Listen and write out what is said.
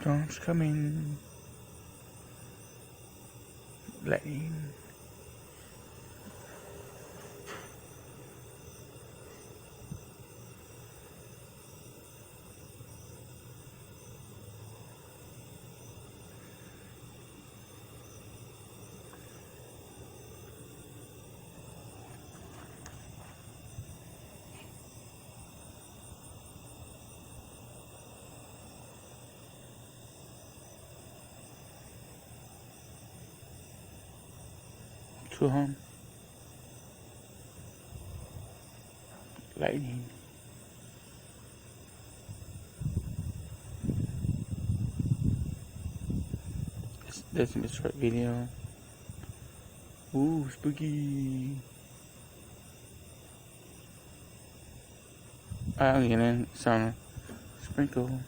Storm's coming. Lightning. To home. Lightning. That's a short video. Ooh, spooky. I'm getting some sprinkle.